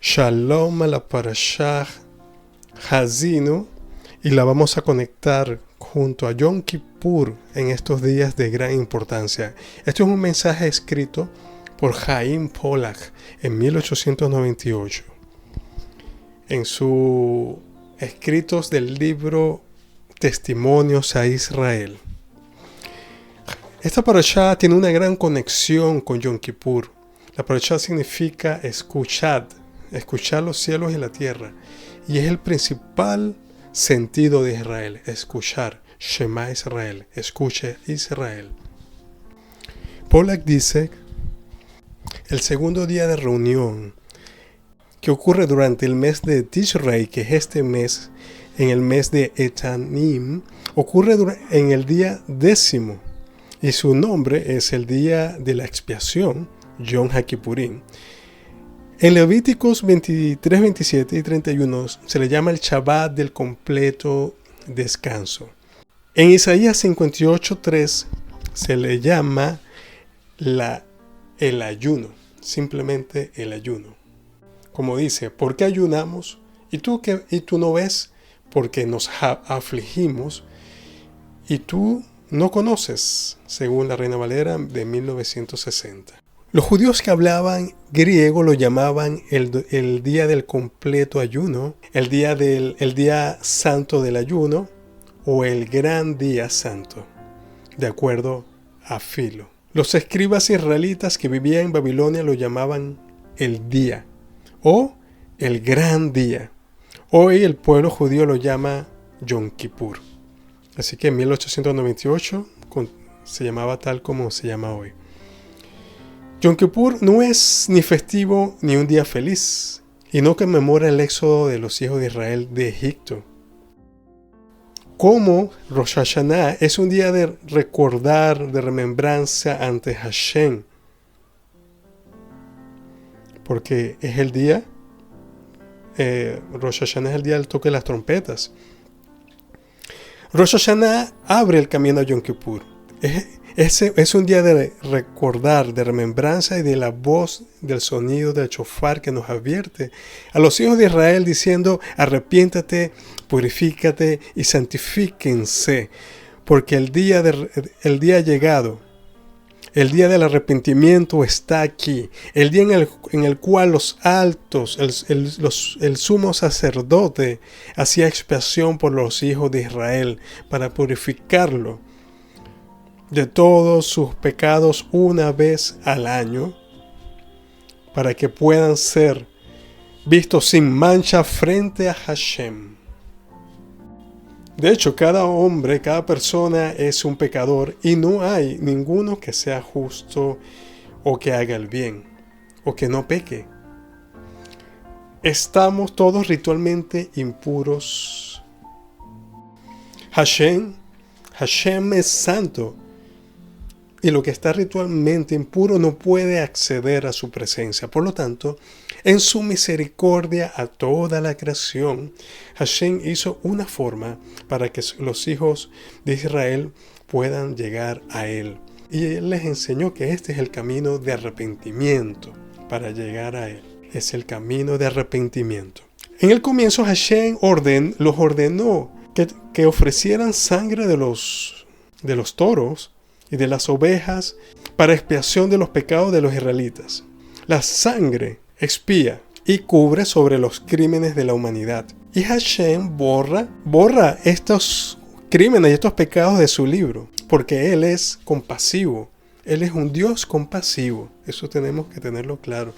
Shalom a la Parashah Hazinu y la vamos a conectar junto a Yom Kippur en estos días de gran importancia. Esto es un mensaje escrito por Chaim Pollack en 1898 en sus escritos del libro Testimonios a Israel. Esta parashá tiene una gran conexión con Yom Kippur. La parashá significa escuchar los cielos y la tierra, y es el principal sentido de Israel, escuchar. Shema Israel, escuche Israel. Pollack dice: el segundo día de reunión, que ocurre durante el mes de Tishrei, que es este mes, en el mes de Etanim, ocurre en el día 10, y su nombre es el día de la expiación, Yom HaKippurim. En Levíticos 23, 27 y 31 se le llama el Shabbat del completo descanso. En Isaías 58, 3 se le llama el ayuno, simplemente el ayuno. Como dice, ¿por qué ayunamos? ¿Y tú no ves? Porque nos afligimos y tú no conoces, según la Reina Valera de 1960. Los judíos que hablaban griego lo llamaban el día del completo ayuno, el día santo del ayuno o el gran día santo, de acuerdo a Filo. Los escribas israelitas que vivían en Babilonia lo llamaban el día o el gran día. Hoy el pueblo judío lo llama Yom Kippur. Así que en 1898 se llamaba tal como se llama hoy. Yom Kippur no es ni festivo ni un día feliz, y no conmemora el éxodo de los hijos de Israel de Egipto. Como Rosh Hashanah es un día de recordar, de remembranza ante Hashem, porque es el día, Rosh Hashanah es el día del toque de las trompetas. Rosh Hashanah abre el camino a Yom Kippur. Es un día de recordar, de remembranza y de la voz del sonido del shofar que nos advierte a los hijos de Israel diciendo: arrepiéntate, purifícate y santifíquense, porque el día ha llegado. El día del arrepentimiento está aquí. El día en el cual los altos, el sumo sacerdote, hacía expiación por los hijos de Israel para purificarlo de todos sus pecados una vez al año, para que puedan ser vistos sin mancha frente a Hashem. De hecho, cada hombre, cada persona es un pecador, y no hay ninguno que sea justo o que haga el bien o que no peque. Estamos todos ritualmente impuros. Hashem es santo, y lo que está ritualmente impuro no puede acceder a su presencia. Por lo tanto, en su misericordia a toda la creación, Hashem hizo una forma para que los hijos de Israel puedan llegar a Él. Y Él les enseñó que este es el camino de arrepentimiento para llegar a Él. Es el camino de arrepentimiento. En el comienzo, Hashem los ordenó que ofrecieran sangre de los toros y de las ovejas para expiación de los pecados de los israelitas. La sangre expía y cubre sobre los crímenes de la humanidad. Y Hashem borra estos crímenes y estos pecados de su libro, porque Él es compasivo. Él es un Dios compasivo. Eso tenemos que tenerlo claro.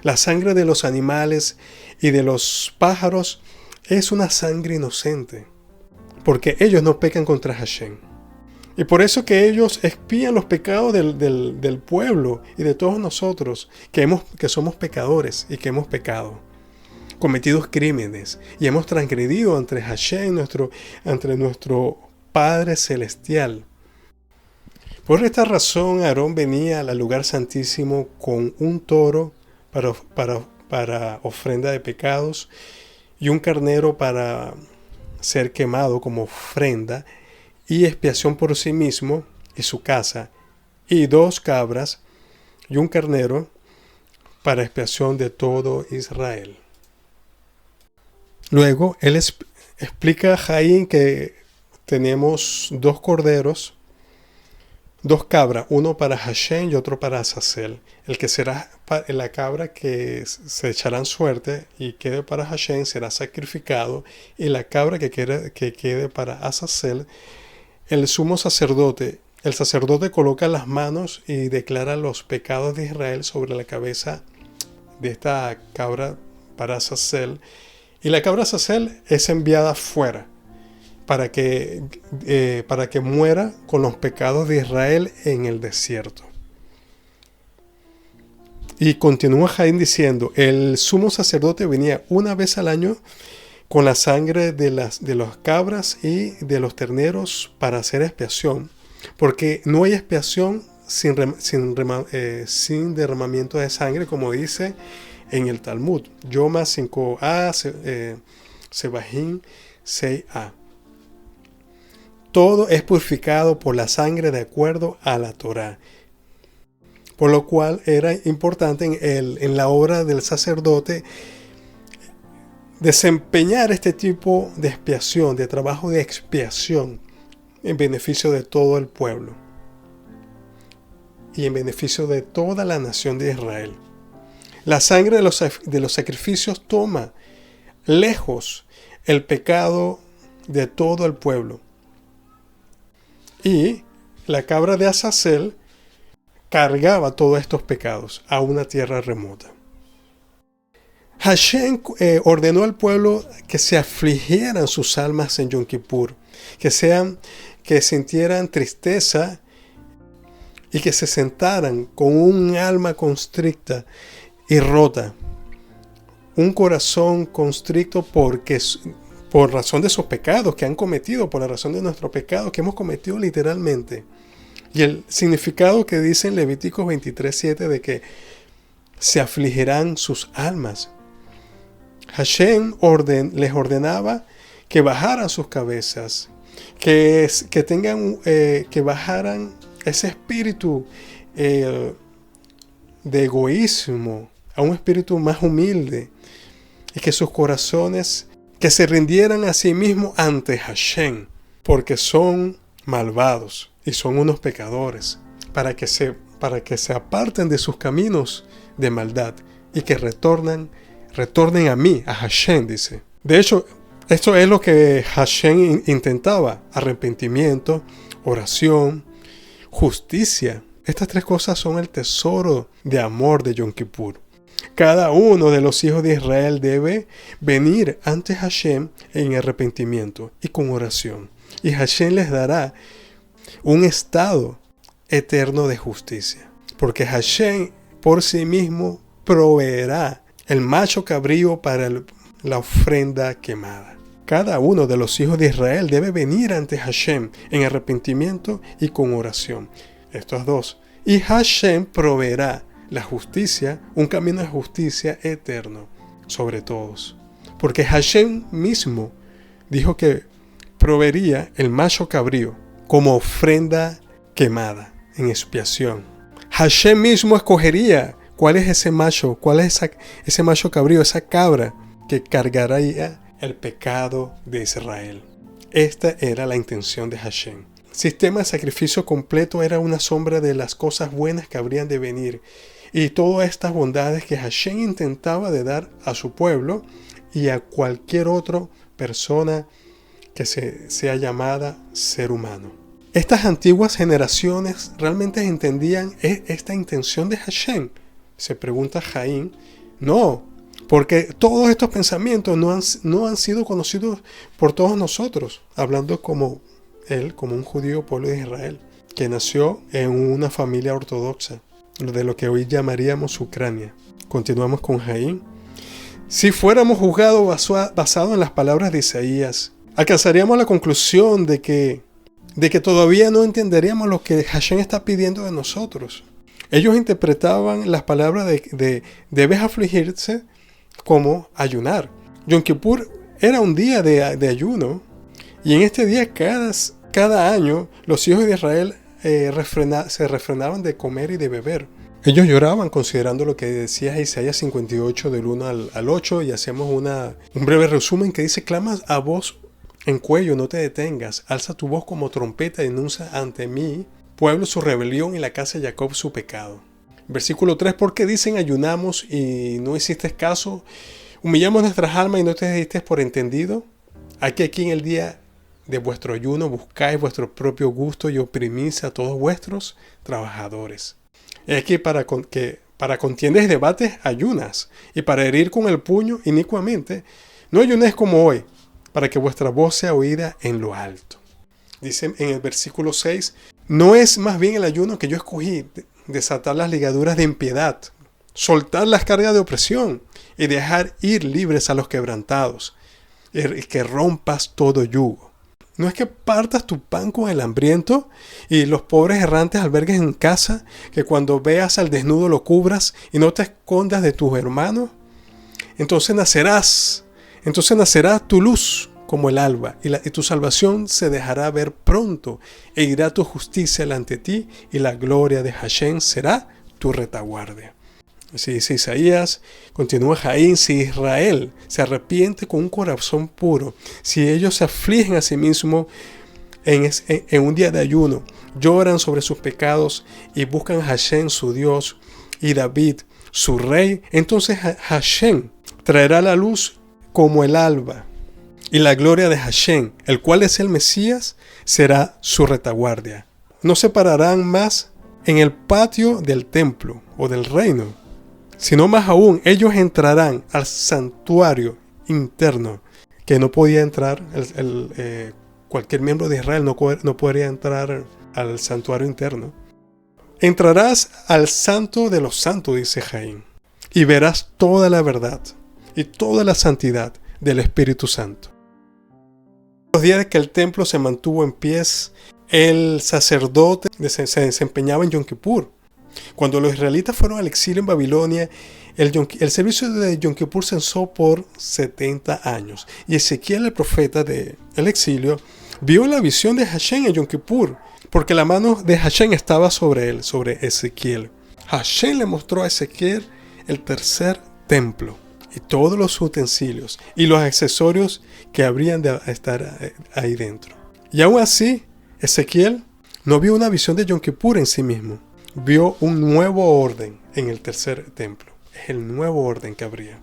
La sangre de los animales y de los pájaros es una sangre inocente, porque ellos no pecan contra Hashem. Y por eso que ellos expían los pecados del pueblo y de todos nosotros que somos pecadores y que hemos pecado, cometido crímenes y hemos transgredido ante Hashem, ante nuestro Padre Celestial. Por esta razón, Aarón venía al lugar santísimo con un toro para ofrenda de pecados y un carnero para ser quemado como ofrenda y expiación por sí mismo y su casa, y 2 cabras y un carnero para expiación de todo Israel. Luego, él explica a Jaín que tenemos 2 corderos, 2 cabras, uno para Hashem y otro para Azazel. El que será la cabra que se echarán suerte y quede para Hashem será sacrificado, y la cabra que quede para Azazel, el sacerdote coloca las manos y declara los pecados de Israel sobre la cabeza de esta cabra para Azazel, y la cabra Azazel es enviada fuera para que muera con los pecados de Israel en el desierto. Y continúa Jaín diciendo, el sumo sacerdote venía una vez al año con la sangre de las cabras y de los terneros para hacer expiación, porque no hay expiación sin derramamiento de sangre, como dice en el Talmud, Yoma 5a, Sebahim 6a. Todo es purificado por la sangre de acuerdo a la Torá. Por lo cual era importante en la obra del sacerdote desempeñar este tipo de expiación, de trabajo de expiación, en beneficio de todo el pueblo y en beneficio de toda la nación de Israel. La sangre de los sacrificios toma lejos el pecado de todo el pueblo. Y la cabra de Azazel cargaba todos estos pecados a una tierra remota. Hashem ordenó al pueblo que se afligieran sus almas en Yom Kippur, que sintieran tristeza y que se sentaran con un alma constricta y rota, un corazón constricto por razón de sus pecados que han cometido, por la razón de nuestros pecados que hemos cometido literalmente. Y el significado que dice en Levíticos 23:7 de que se afligirán sus almas. Hashem les ordenaba que bajaran sus cabezas, que bajaran ese espíritu de egoísmo a un espíritu más humilde, y que sus corazones que se rindieran a sí mismos ante Hashem, porque son malvados y son unos pecadores, para que se aparten de sus caminos de maldad y que retornen a mí, a Hashem, dice. De hecho, esto es lo que Hashem intentaba: arrepentimiento, oración, justicia. Estas 3 cosas son el tesoro de amor de Yom Kippur. Cada uno de los hijos de Israel debe venir ante Hashem en arrepentimiento y con oración. Y Hashem les dará un estado eterno de justicia. Porque Hashem por sí mismo proveerá el macho cabrío para la ofrenda quemada. Cada uno de los hijos de Israel debe venir ante Hashem en arrepentimiento y con oración. Estos 2. Y Hashem proveerá la justicia, un camino de justicia eterno sobre todos. Porque Hashem mismo dijo que proveería el macho cabrío como ofrenda quemada en expiación. Hashem mismo escogería cuál es ese macho, cuál es ese macho cabrío, esa cabra que cargaría el pecado de Israel. Esta era la intención de Hashem. El sistema de sacrificio completo era una sombra de las cosas buenas que habrían de venir, y todas estas bondades que Hashem intentaba de dar a su pueblo y a cualquier otra persona que sea llamada ser humano. Estas antiguas generaciones realmente entendían esta intención de Hashem. Se pregunta Jaín. No, porque todos estos pensamientos no han sido conocidos por todos nosotros, hablando como un judío pueblo de Israel, que nació en una familia ortodoxa, de lo que hoy llamaríamos Ucrania. Continuamos con Jaín. Si fuéramos juzgados basado en las palabras de Isaías, alcanzaríamos la conclusión de que todavía no entenderíamos lo que Hashem está pidiendo de nosotros. Ellos interpretaban las palabras de debes afligirse como ayunar. Yom Kippur era un día de ayuno, y en este día cada año los hijos de Israel se refrenaban de comer y de beber, Ellos lloraban considerando lo que decía Isaías 58 del 1 al 8 y hacemos un breve resumen que dice: clamas a voz en cuello, no te detengas, alza tu voz como trompeta y denuncia ante mí, pueblo, su rebelión y la casa de Jacob su pecado. Versículo 3, porque dicen ayunamos y no hiciste caso, humillamos nuestras almas y no te diste por entendido. Aquí en el día de vuestro ayuno buscáis vuestro propio gusto y oprimís a todos vuestros trabajadores. Es que para contiendas y debates ayunas, y para herir con el puño inicuamente, no ayunéis como hoy, para que vuestra voz sea oída en lo alto. Dice en el versículo 6, no es más bien el ayuno que yo escogí, desatar las ligaduras de impiedad, soltar las cargas de opresión y dejar ir libres a los quebrantados, y que rompas todo yugo. No es que partas tu pan con el hambriento y los pobres errantes albergues en casa, que cuando veas al desnudo lo cubras y no te escondas de tus hermanos. Entonces nacerá tu luz como el alba y tu salvación se dejará ver pronto e irá tu justicia delante de ti y la gloria de Hashem será tu retaguardia. Así dice Isaías, continúa Jaín, si Israel se arrepiente con un corazón puro, si ellos se afligen a sí mismos en un día de ayuno, lloran sobre sus pecados y buscan a Hashem su Dios y David su rey, entonces Hashem traerá la luz como el alba y la gloria de Hashem, el cual es el Mesías, será su retaguardia. No se pararán más en el patio del templo o del reino, sino más aún, ellos entrarán al santuario interno, que no podía entrar, cualquier miembro de Israel no podría entrar al santuario interno. Entrarás al santo de los santos, dice Jaín, y verás toda la verdad y toda la santidad del Espíritu Santo. Los días que el templo se mantuvo en pie, el sacerdote se desempeñaba en Yom Kippur. Cuando los israelitas fueron al exilio en Babilonia, el servicio de Yom Kippur cesó por 70 años. Y Ezequiel, el profeta del exilio, vio la visión de Hashem en Yom Kippur, porque la mano de Hashem estaba sobre él, sobre Ezequiel. Hashem le mostró a Ezequiel el tercer templo y todos los utensilios y los accesorios que habrían de estar ahí dentro. Y aún así, Ezequiel no vio una visión de Yom Kippur en sí mismo. Vio un nuevo orden en el tercer templo. Es el nuevo orden que habría.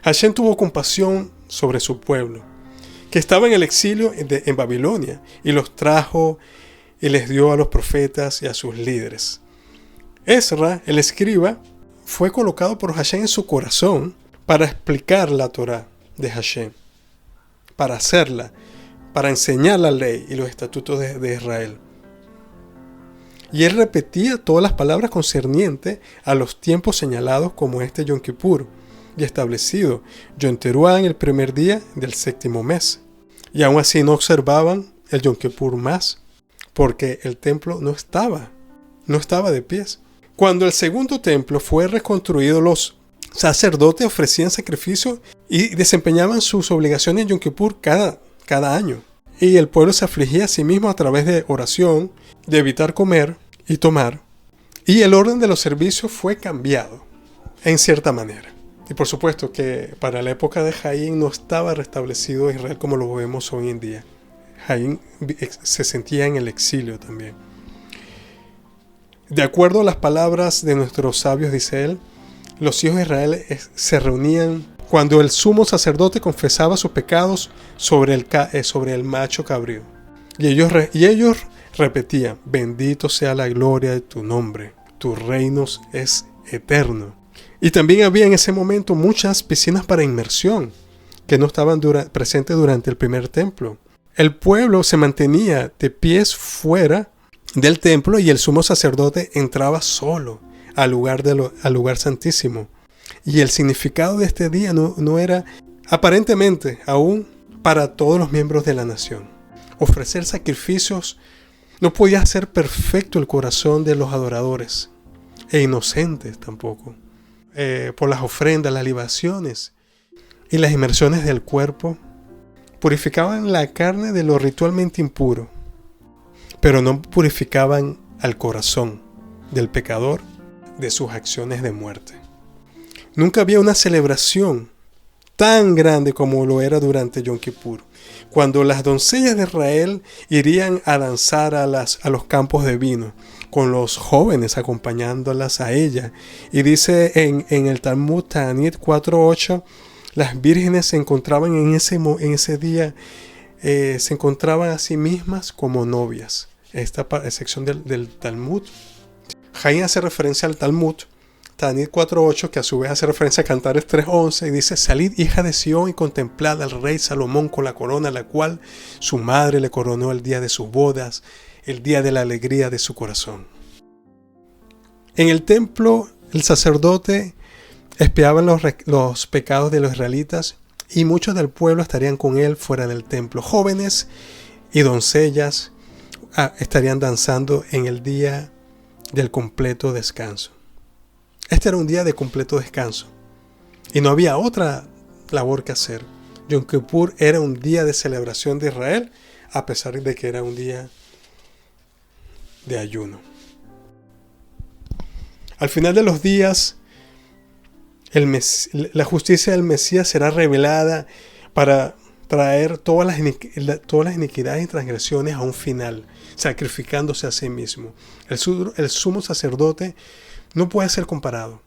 Hashem tuvo compasión sobre su pueblo, que estaba en el exilio en Babilonia, y los trajo y les dio a los profetas y a sus líderes. Ezra, el escriba, fue colocado por Hashem en su corazón para explicar la Torá de Hashem, para hacerla, para enseñar la ley y los estatutos de Israel. Y él repetía todas las palabras concernientes a los tiempos señalados como este Yom Kippur y establecido Yom Teruah en el primer día del séptimo mes. Y aún así no observaban el Yom Kippur más, porque el templo no estaba de pies. Cuando el segundo templo fue reconstruido, los sacerdotes ofrecían sacrificios y desempeñaban sus obligaciones en Yom Kippur cada año. Y el pueblo se afligía a sí mismo a través de oración, de evitar comer y tomar. Y el orden de los servicios fue cambiado en cierta manera. Y por supuesto que para la época de Jaín no estaba restablecido Israel como lo vemos hoy en día. Jaín se sentía en el exilio también. De acuerdo a las palabras de nuestros sabios, dice él, los hijos de Israel se reunían cuando el sumo sacerdote confesaba sus pecados sobre el macho cabrío. Y ellos repetían: bendito sea la gloria de tu nombre, tu reino es eterno. Y también había en ese momento muchas piscinas para inmersión que no estaban presentes durante el primer templo. El pueblo se mantenía de pies fuera del templo y el sumo sacerdote entraba solo al lugar santísimo. Y el significado de este día no era aparentemente aún para todos los miembros de la nación. Ofrecer sacrificios no podía hacer perfecto el corazón de los adoradores e inocentes tampoco. Por las ofrendas, las libaciones y las inmersiones del cuerpo purificaban la carne de lo ritualmente impuro, pero no purificaban al corazón del pecador de sus acciones de muerte. Nunca había una celebración tan grande como lo era durante Yom Kippur, cuando las doncellas de Israel irían a danzar a los campos de vino, con los jóvenes acompañándolas a ella. Y dice en el Talmud Ta'anit 4.8, las vírgenes se encontraban en ese día, se encontraban a sí mismas como novias. Esta sección del Talmud. Jaim hace referencia al Talmud Ta'anit 4.8, que a su vez hace referencia a Cantares 3.11, y dice: salid, hija de Sión, y contemplad al rey Salomón con la corona, la cual su madre le coronó el día de sus bodas, el día de la alegría de su corazón. En el templo, el sacerdote expiaba los pecados de los israelitas, y muchos del pueblo estarían con él fuera del templo. Jóvenes y doncellas estarían danzando en el día del completo descanso. Este era un día de completo descanso y no había otra labor que hacer. Yom Kippur era un día de celebración de Israel, a pesar de que era un día de ayuno. Al final de los días, la justicia del Mesías será revelada para traer todas las iniquidades y transgresiones a un final, sacrificándose a sí mismo. El sumo sacerdote no puede ser comparado.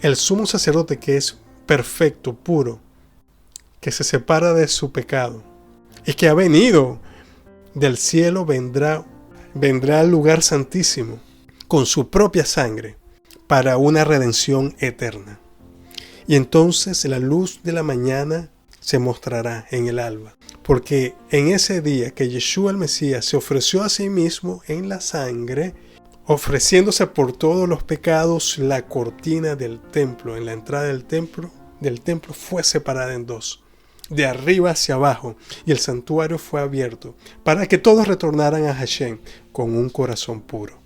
El sumo sacerdote, que es perfecto, puro, que se separa de su pecado y que ha venido del cielo, vendrá al lugar santísimo con su propia sangre para una redención eterna. Y entonces la luz de la mañana se mostrará en el alba, porque en ese día que Yeshua el Mesías se ofreció a sí mismo en la sangre, ofreciéndose por todos los pecados, la cortina del templo, en la entrada del templo fue separada en dos, de arriba hacia abajo, y el santuario fue abierto, para que todos retornaran a Hashem con un corazón puro.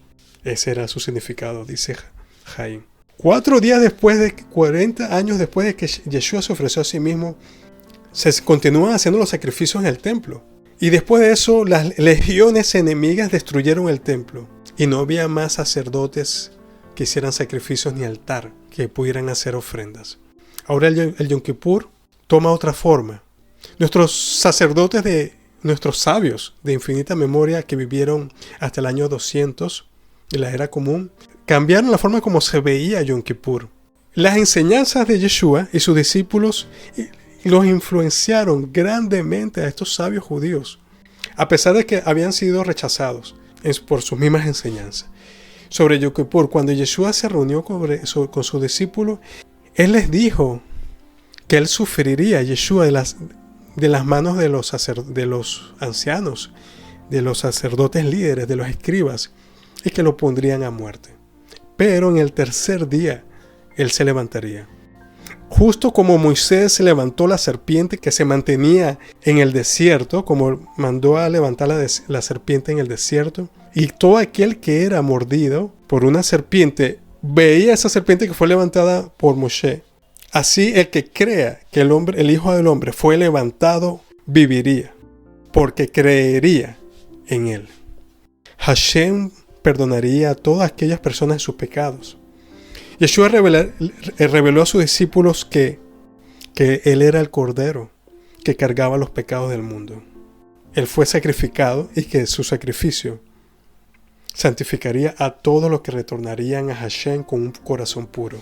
Ese era su significado, dice Jaim. 40 años después de que Yeshua se ofreció a sí mismo, se continúan haciendo los sacrificios en el templo. Y después de eso, las legiones enemigas destruyeron el templo. Y no había más sacerdotes que hicieran sacrificios ni altar que pudieran hacer ofrendas. Ahora el Yom Kippur toma otra forma. Nuestros sacerdotes, nuestros sabios de infinita memoria que vivieron hasta el año 200 de la era común, cambiaron la forma como se veía Yom Kippur. Las enseñanzas de Yeshua y sus discípulos los influenciaron grandemente a estos sabios judíos, a pesar de que habían sido rechazados por sus mismas enseñanzas. Sobre Yom Kippur, cuando Yeshua se reunió con sus discípulos, Él les dijo que Él sufriría, Yeshua, de las manos de los ancianos, de los sacerdotes líderes, de los escribas, y que lo pondrían a muerte. Pero en el tercer día, Él se levantaría. Justo como Moisés se levantó la serpiente que se mantenía en el desierto, como mandó a levantar la serpiente en el desierto, y todo aquel que era mordido por una serpiente veía esa serpiente que fue levantada por Moshe. Así el que crea que el Hijo del Hombre fue levantado, viviría, porque creería en él. Hashem perdonaría a todas aquellas personas sus pecados. Yeshua reveló a sus discípulos que Él era el Cordero que cargaba los pecados del mundo. Él fue sacrificado y que su sacrificio santificaría a todos los que retornarían a Hashem con un corazón puro.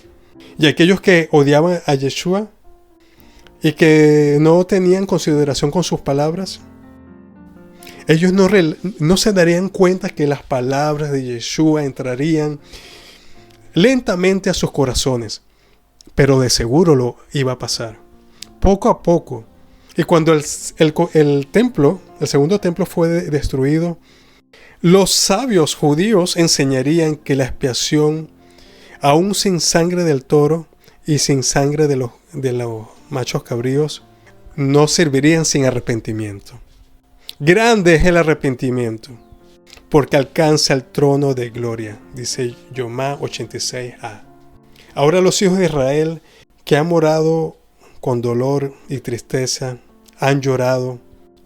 Y aquellos que odiaban a Yeshua y que no tenían consideración con sus palabras, ellos no se darían cuenta que las palabras de Yeshua entrarían lentamente a sus corazones, pero de seguro lo iba a pasar, poco a poco. Y cuando el segundo templo fue destruido, los sabios judíos enseñarían que la expiación, aún sin sangre del toro y sin sangre de los machos cabríos, no servirían sin arrepentimiento. Grande es el arrepentimiento, porque alcanza el trono de gloria, dice Yomá 86a. Ahora los hijos de Israel, que han morado con dolor y tristeza, han llorado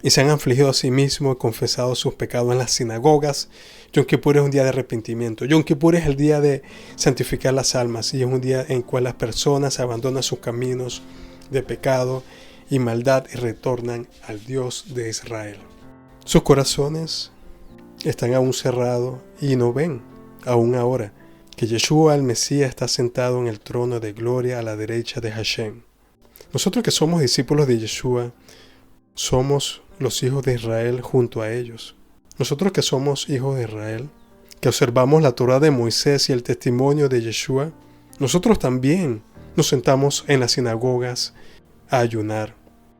y se han afligido a sí mismos y confesado sus pecados en las sinagogas. Yom Kippur es un día de arrepentimiento. Yom Kippur es el día de santificar las almas y es un día en el cual las personas abandonan sus caminos de pecado y maldad y retornan al Dios de Israel. Sus corazones están aún cerrados y no ven, aún ahora, que Yeshua el Mesías está sentado en el trono de gloria a la derecha de Hashem. Nosotros que somos discípulos de Yeshua, somos los hijos de Israel junto a ellos. Nosotros que somos hijos de Israel, que observamos la Torá de Moisés y el testimonio de Yeshua, nosotros también nos sentamos en las sinagogas a ayunar,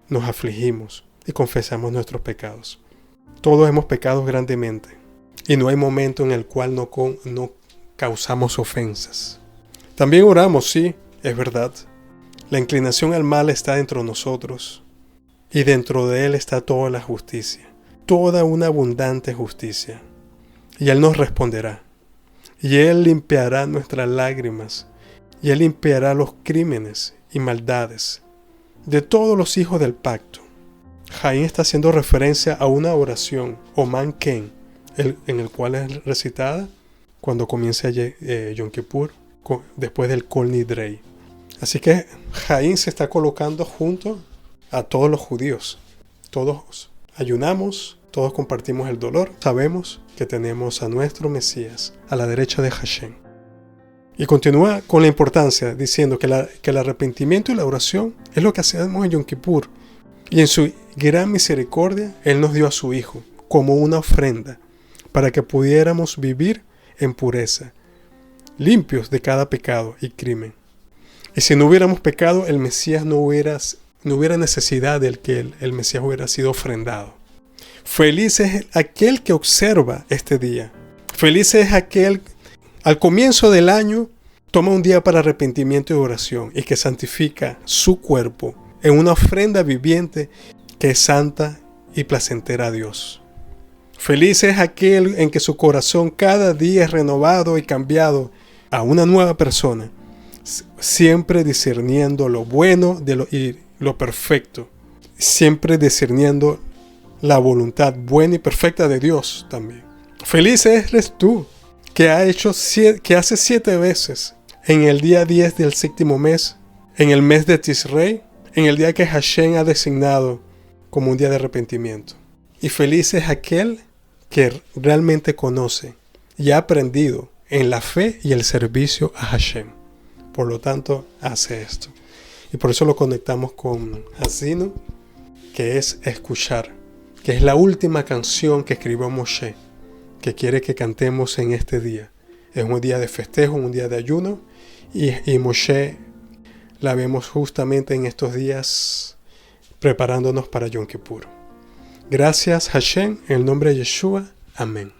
nos afligimos y confesamos nuestros pecados. Todos hemos pecado grandemente y no hay momento en el cual no causamos ofensas. También oramos, sí, es verdad. La inclinación al mal está dentro de nosotros y dentro de él está toda la justicia, toda una abundante justicia. Y él nos responderá y él limpiará nuestras lágrimas y él limpiará los crímenes y maldades de todos los hijos del pacto. Jaín está haciendo referencia a una oración, o Manken, en el cual es recitada cuando comienza Yom Kippur, después del Kol Nidrei. Así que Jaín se está colocando junto a todos los judíos. Todos ayunamos, todos compartimos el dolor. Sabemos que tenemos a nuestro Mesías a la derecha de Hashem. Y continúa con la importancia, diciendo que el arrepentimiento y la oración es lo que hacemos en Yom Kippur. Y en su gran misericordia, Él nos dio a su Hijo como una ofrenda para que pudiéramos vivir en pureza, limpios de cada pecado y crimen. Y si no hubiéramos pecado, el Mesías no hubiera necesidad de que el Mesías hubiera sido ofrendado. Feliz es aquel que observa este día. Feliz es aquel al comienzo del año toma un día para arrepentimiento y oración y que santifica su cuerpo en una ofrenda viviente que es santa y placentera a Dios. Feliz es aquel en que su corazón cada día es renovado y cambiado a una nueva persona, siempre discerniendo lo bueno y lo perfecto, siempre discerniendo la voluntad buena y perfecta de Dios también. Feliz eres tú, que hace 7 veces en el día 10 del séptimo mes, en el mes de Tisrei, en el día que Hashem ha designado como un día de arrepentimiento. Y feliz es aquel que realmente conoce y ha aprendido en la fe y el servicio a Hashem. Por lo tanto, hace esto. Y por eso lo conectamos con Hazinu, que es escuchar, que es la última canción que escribió Moshe, que quiere que cantemos en este día. Es un día de festejo, un día de ayuno, y Moshe la vemos justamente en estos días preparándonos para Yom Kippur. Gracias Hashem, en el nombre de Yeshua. Amén.